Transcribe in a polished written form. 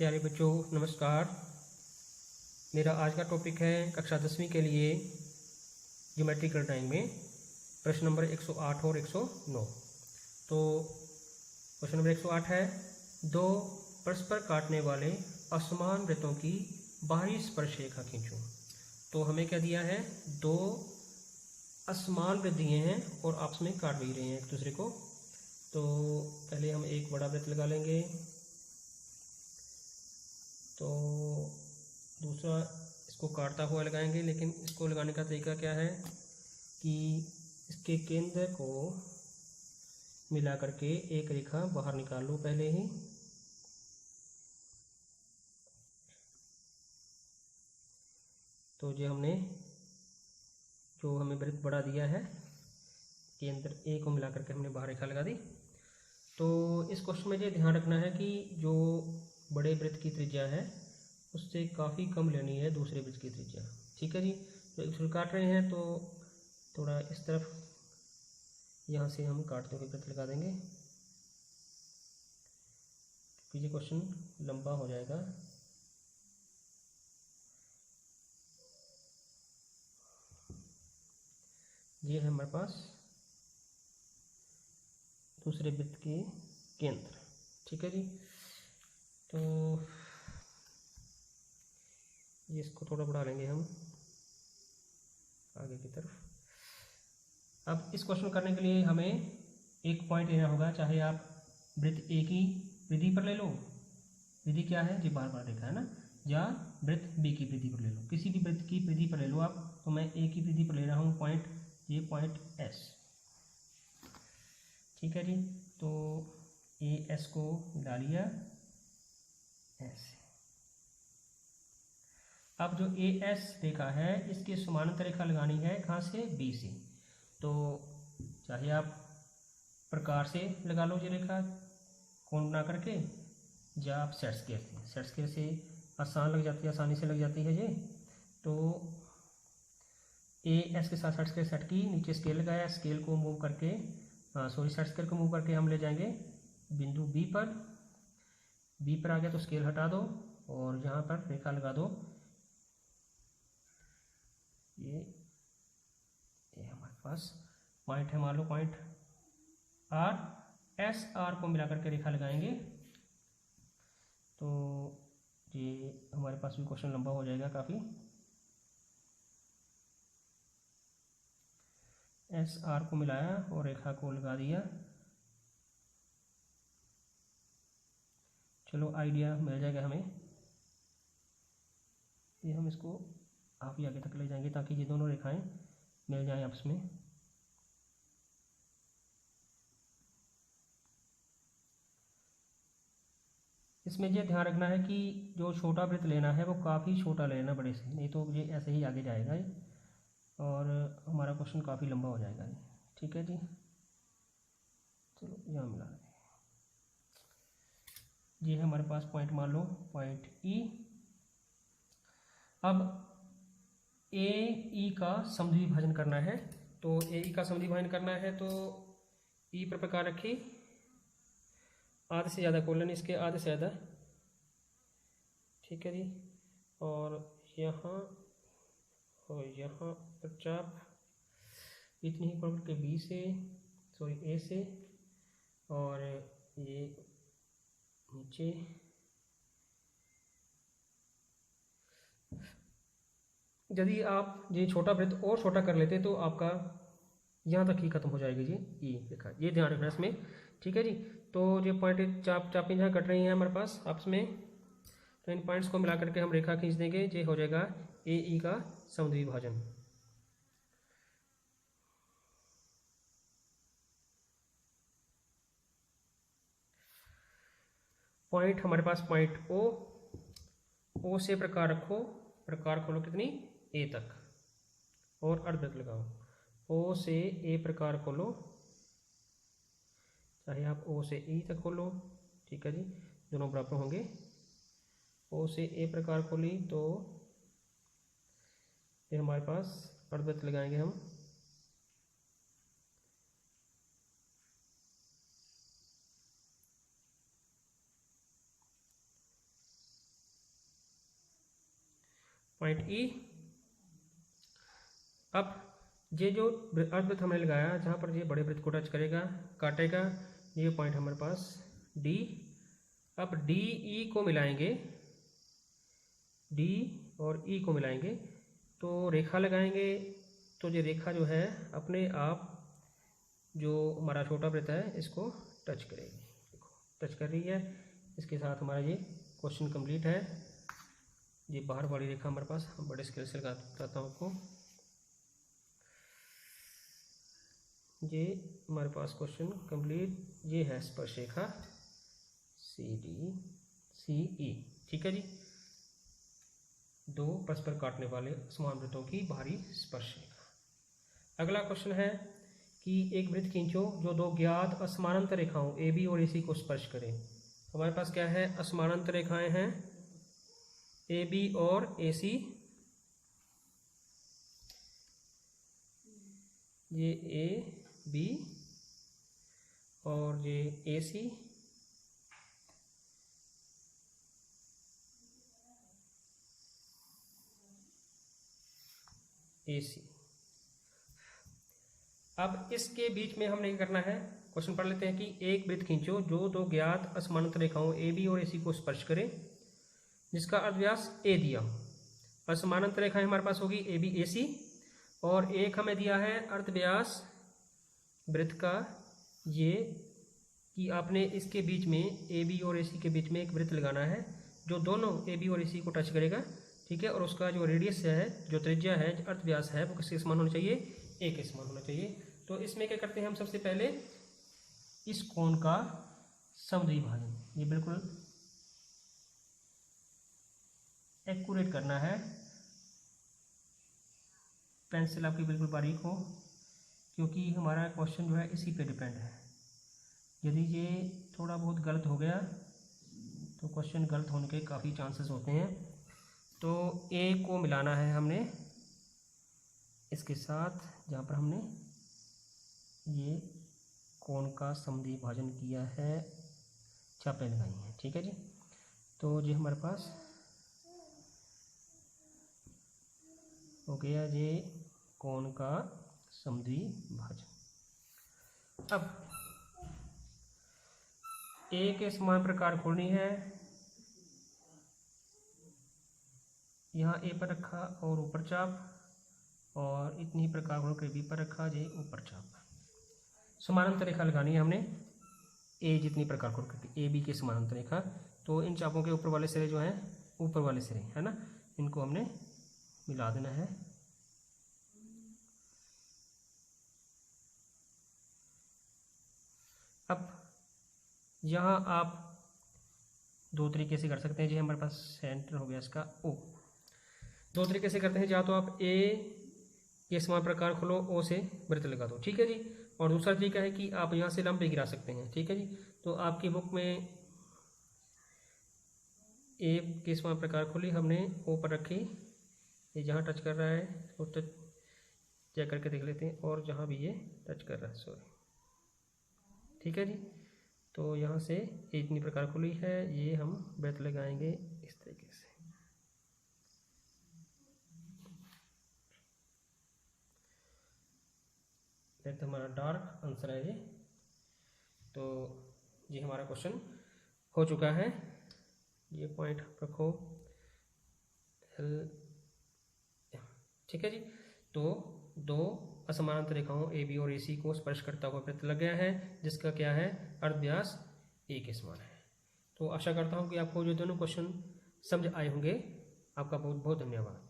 प्यारे बच्चों नमस्कार। मेरा आज का टॉपिक है कक्षा 10वीं के लिए ज्योमेट्रिकल ड्राइंग में प्रश्न नंबर 108 और 109। तो क्वेश्चन नंबर 108 है, दो परस्पर काटने वाले असमान वृत्तों की बाहरी स्पर्श रेखा खींचो। तो हमें क्या दिया है, दो असमान वृत्त दिए हैं और आपस में काट भी रहे हैं एक दूसरे को। तो पहले हम एक बड़ा वृत्त लगा लेंगे, तो दूसरा इसको काटता हुआ लगाएंगे। लेकिन इसको लगाने का तरीका क्या है कि इसके केंद्र को मिला करके एक रेखा बाहर निकाल लो पहले ही। तो जो हमें वृत्त बड़ा दिया है, केंद्र ए को मिला करके हमने बाहर रेखा लगा दी। तो इस क्वेश्चन में ये ध्यान रखना है कि जो बड़े वृत्त की त्रिज्या है उससे काफ़ी कम लेनी है दूसरे वृत्त की त्रिज्या। ठीक है जी। तो इसको काट रहे हैं तो थोड़ा इस तरफ यहाँ से हम काटते हुए वृत्त लगा देंगे, क्योंकि ये क्वेश्चन लंबा हो जाएगा। ये है हमारे पास दूसरे वृत्त के केंद्र। ठीक है जी। तो ये इसको थोड़ा बढ़ा लेंगे हम आगे की तरफ। अब इस क्वेश्चन करने के लिए हमें एक पॉइंट लेना होगा, चाहे आप वृत्त ए की विधि पर ले लो, विधि क्या है, जी बार बार देखा है ना, या वृत्त बी की विधि पर ले लो, किसी भी वृत्त की विधि पर ले लो आप। तो मैं ए की विधि पर ले रहा हूँ पॉइंट, ये पॉइंट एस। ठीक है जी। तो ए एस को मिला लिया ऐसे। अब जो ए एस रेखा है इसके समानांतर रेखा लगानी है कहाँ से, बी से। तो चाहे आप प्रकार से लगा लो ये रेखा कोण बना करके, या आप सेट स्क्वायर से आसान लग जाती है, आसानी से लग जाती है ये। तो ए एस के साथ सेट स्क्वायर सेट की, नीचे स्केल लगाया, स्केल को मूव करके सेट स्क्वायर को मूव करके हम ले जाएंगे बिंदु बी पर। बी पर आ गया तो स्केल हटा दो और यहाँ पर रेखा लगा दो। ये हमारे पास पॉइंट है, मान लो पॉइंट आर। एस आर को मिला करके रेखा लगाएंगे। तो ये हमारे पास भी क्वेश्चन लंबा हो जाएगा काफ़ी। एस आर को मिलाया और रेखा को लगा दिया। चलो आइडिया मिल जाएगा हमें। ये हम इसको आप ही आगे तक ले जाएंगे ताकि ये दोनों रेखाएं मिल जाएं आपस में। इसमें ये ध्यान रखना है कि जो छोटा वृत्त लेना है वो काफ़ी छोटा लेना बड़े से, नहीं तो ये ऐसे ही आगे जाएगा ये और हमारा क्वेश्चन काफ़ी लंबा हो जाएगा ये। ठीक है जी। चलो यहाँ मिला दें। ये है हमारे पास पॉइंट, मान लो पॉइंट ई। अब ए ई का समद्विभाजन करना है। तो ए ई का समद्विभाजन करना है तो ई पर प्रकार रखी, आधे से ज़्यादा कोलन इसके आधे से ज़्यादा। ठीक है जी। और यहाँ पर चाप इतनी ही कोण के बी से, सॉरी ए से, और ये नीचे यदि आप ये छोटा वृत्त और छोटा कर लेते तो आपका यहाँ तक ही खत्म हो जाएगी जी ई रेखा, ये ध्यान रखना इसमें। ठीक है जी। तो ये पॉइंट चापें जहाँ कट रही हैं हमारे पास आपस में, तो इन पॉइंट्स को मिला करके हम रेखा खींच देंगे, ये हो जाएगा ए ई का समद्विभाजन। पॉइंट हमारे पास पॉइंट ओ से प्रकार रखो, प्रकार खोलो कितनी, ए तक, और अर्धवृत्त लगाओ। ओ से ए प्रकार खोलो, चाहे आप ओ से ई तक खोलो। ठीक है जी, दोनों बराबर होंगे। ओ से ए प्रकार खोली तो ये हमारे पास अर्धवृत्त लगाएंगे हम। पॉइंट ई। अब ये जो अर्धवृत्त हमने लगाया जहाँ पर ये बड़े वृत्त को टच करेगा काटेगा, ये पॉइंट हमारे पास डी। अब डी ई को मिलाएंगे, डी और ई को मिलाएंगे तो रेखा लगाएंगे, तो ये रेखा जो है अपने आप जो हमारा छोटा वृत्त है इसको टच करेगी। देखो टच कर रही है। इसके साथ हमारा ये क्वेश्चन कंप्लीट है। ये बाहर वाली रेखा हमारे पास, हम बड़े स्केल से लगाता हूँ आपको। ये हमारे पास क्वेश्चन कंप्लीट, ये है स्पर्श रेखा सी डी सी ई। ठीक है जी, दो परस्पर काटने वाले समान वृत्तों की बाहरी स्पर्श रेखा। अगला क्वेश्चन है कि एक वृत्त खींचो जो दो ज्ञात असमानांतर रेखाओं ए बी और ए सी को स्पर्श करें। हमारे पास क्या है, असमानांतर रेखाएं हैं ए बी और ए सी। ये ए बी और ये ए सी। ए सी। अब इसके बीच में हमने क्या करना है, क्वेश्चन पढ़ लेते हैं कि एक वृत्त खींचो जो दो ज्ञात असमानांतर रेखाओं ए बी और ए सी को स्पर्श करे जिसका अर्धव्यास ए दिया हो। असमानांतर रेखाएं हमारे पास होगी ए बी ए सी, और एक हमें दिया है अर्धव्यास वृत्त का ये कि आपने इसके बीच में ए बी और ए सी के बीच में एक वृत्त लगाना है जो दोनों ए बी और ए सी को टच करेगा। ठीक है, और उसका जो रेडियस है, जो त्रिज्या है, जो अर्धव्यास है, वो किसके समान होना चाहिए, ए के समान होना चाहिए। तो इसमें क्या करते हैं हम, सबसे पहले इस कोण का समद्विभाजन, ये बिल्कुल एक्यूरेट करना है। पेंसिल आपकी बिल्कुल बारीक हो, क्योंकि हमारा क्वेश्चन जो है इसी पे डिपेंड है। यदि ये थोड़ा बहुत गलत हो गया तो क्वेश्चन गलत होने के काफ़ी चांसेस होते हैं। तो ए को मिलाना है हमने इसके साथ, जहाँ पर हमने ये कोण का समद्विभाजन किया है, चापें लगाई हैं। ठीक है जी, तो ये हमारे पास हो गया ये कोण का समद्विभाजन। अब ए के समान प्रकार खोलनी है। यहाँ ए पर रखा और ऊपर चाप, और इतनी प्रकार खोल कर बी पर रखा, ये ऊपर चाप। समानांतर रेखा लगानी है हमने ए जितनी प्रकार खोल करके, ए बी के समानांतर रेखा। तो इन चापों के ऊपर वाले सिरे जो हैं, ऊपर वाले सिरे है ना, इनको हमने मिला देना है। अब यहाँ आप दो तरीके से कर सकते हैं जी। हमारे पास सेंटर हो गया इसका ओ। दो तरीके से करते हैं, या तो आप ए के समान प्रकार खोलो, ओ से वृत्त लगा दो। ठीक है जी, और दूसरा तरीका है कि आप यहाँ से लंब भी गिरा सकते हैं। ठीक है जी, तो आपकी बुक में ए के समान प्रकार खोली, हमने ओ पर रखी, ये जहाँ टच कर रहा है वो टच चेक करके देख लेते हैं, और जहाँ भी ये टच कर रहा है, सॉरी। ठीक है जी, तो यहाँ से इतनी प्रकार खुली है, ये हम वृत्त लगाएंगे इस तरीके से। देखते हमारा डार्क आंसर है ये। तो ये हमारा क्वेश्चन हो चुका है। ये पॉइंट रखो ठीक है जी, तो दो असमानांतर रेखाओं ए बी और ए सी को स्पर्श करता हुआ वृत्त लग गया है जिसका क्या है, अर्धव्यास ए के समान है। तो आशा करता हूँ कि आपको जो दोनों क्वेश्चन समझ आए होंगे। आपका बहुत बहुत धन्यवाद।